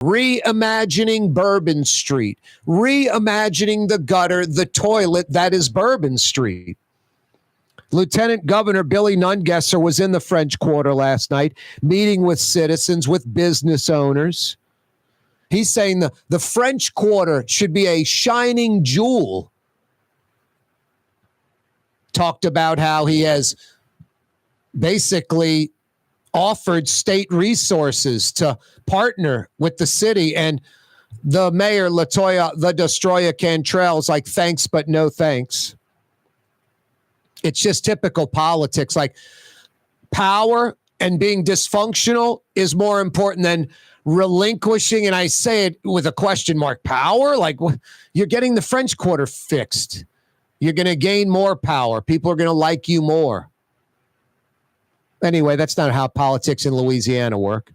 reimagining Bourbon Street, reimagining the gutter, the toilet that is Bourbon Street. Lieutenant Governor Billy Nungesser was in the French Quarter last night, meeting with citizens, with business owners. He's saying the French Quarter should be a shining jewel. Talked about how he has basically offered state resources to partner with the city, and the mayor, Latoya, the Destroyer Cantrell, is like, thanks, but no thanks. It's just typical politics. Like, power and being dysfunctional is more important than relinquishing, and I say it with a question mark, power? Like, you're getting the French Quarter fixed. You're going to gain more power. People are going to like you more. Anyway, that's not how politics in Louisiana work.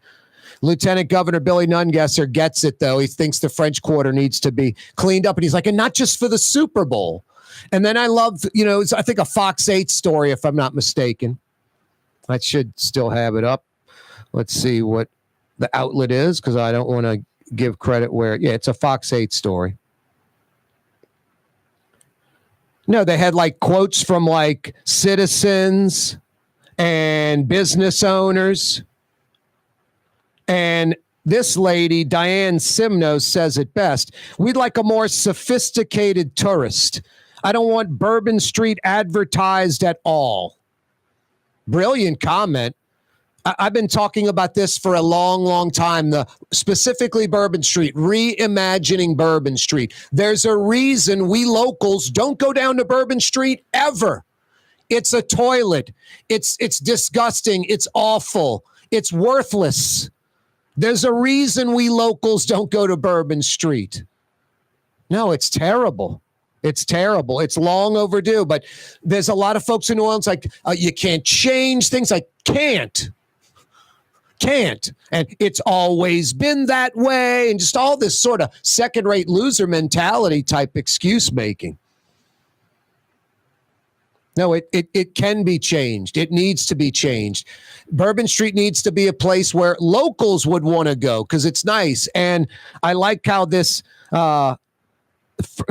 Lieutenant Governor Billy Nungesser gets it, though. He thinks the French Quarter needs to be cleaned up. And he's like, and not just for the Super Bowl. And then I love, I think a Fox 8 story, if I'm not mistaken. I should still have it up. Let's see what the outlet is, because I don't want to give credit where. Yeah, it's a Fox 8 story. No, they had like quotes from like citizens and business owners. And this lady, Diane Simnos, says it best. We'd like a more sophisticated tourist. I don't want Bourbon Street advertised at all. Brilliant comment. I've been talking about this for a long, long time, specifically Bourbon Street, reimagining Bourbon Street. There's a reason we locals don't go down to Bourbon Street ever. It's a toilet. It's disgusting. It's awful. It's worthless. There's a reason we locals don't go to Bourbon Street. No, it's terrible. It's terrible. It's long overdue. But there's a lot of folks in New Orleans like, you can't change things. I can't. And it's always been that way. And just all this sort of second-rate loser mentality type excuse making. No, it can be changed. It needs to be changed. Bourbon Street needs to be a place where locals would want to go because it's nice. And I like how this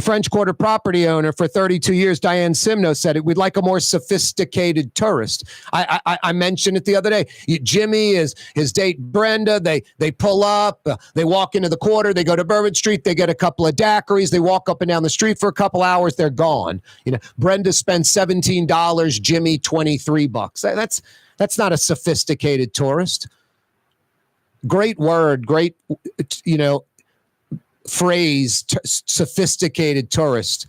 French Quarter property owner for 32 years, Diane Simno, said it. We'd like a more sophisticated tourist. I mentioned it the other day. Jimmy is his date Brenda. They pull up, they walk into the quarter, they go to Bourbon Street, they get a couple of daiquiris, they walk up and down the street for a couple hours, they're gone. Brenda spends $17, Jimmy $23. That's not a sophisticated tourist. Great word, great, phrase, sophisticated tourist.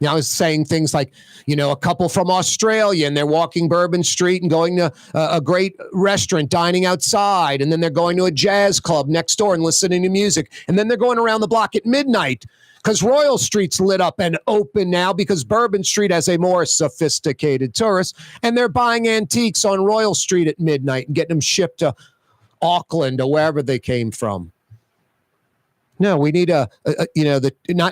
Now I was saying things like, a couple from Australia and they're walking Bourbon Street and going to a great restaurant, dining outside. And then they're going to a jazz club next door and listening to music. And then they're going around the block at midnight because Royal Street's lit up and open now because Bourbon Street has a more sophisticated tourist. And they're buying antiques on Royal Street at midnight and getting them shipped to Auckland or wherever they came from. No, we need not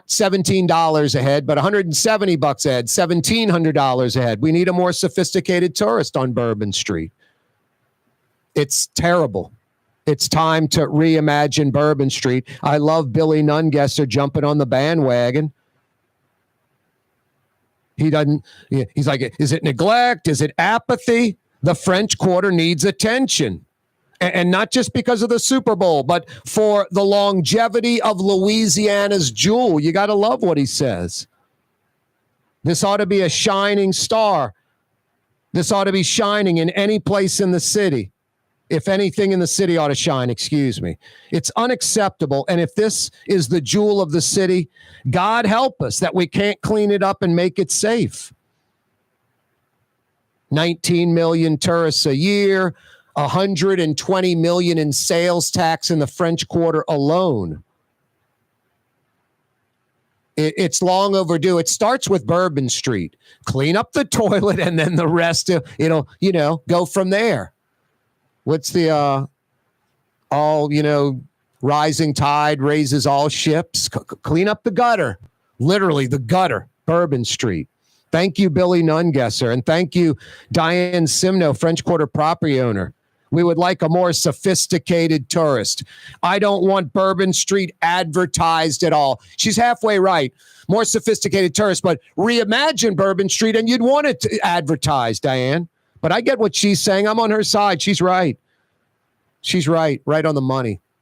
$17 a head, but $170 a head, $1,700 a head. We need a more sophisticated tourist on Bourbon Street. It's terrible. It's time to reimagine Bourbon Street. I love Billy Nungesser jumping on the bandwagon. He's like, is it neglect? Is it apathy? The French Quarter needs attention. And not just because of the Super Bowl, but for the longevity of Louisiana's jewel. You got to love what he says. This ought to be a shining star. This ought to be shining in any place in the city. If anything in the city ought to shine, excuse me. It's unacceptable. And if this is the jewel of the city, God help us that we can't clean it up and make it safe. 19 million tourists a year. 120 million in sales tax in the French Quarter alone. It's long overdue. It starts with Bourbon Street. Clean up the toilet and then the rest of go from there. What's the rising tide raises all ships. Clean up the gutter. Literally the gutter, Bourbon Street. Thank you, Billy Nungesser, and thank you, Diane Simno, French Quarter property owner. We would like a more sophisticated tourist. I don't want Bourbon Street advertised at all. She's halfway right. More sophisticated tourist, but reimagine Bourbon Street and you'd want it advertised, Diane. But I get what she's saying. I'm on her side. She's right. She's right. Right on the money.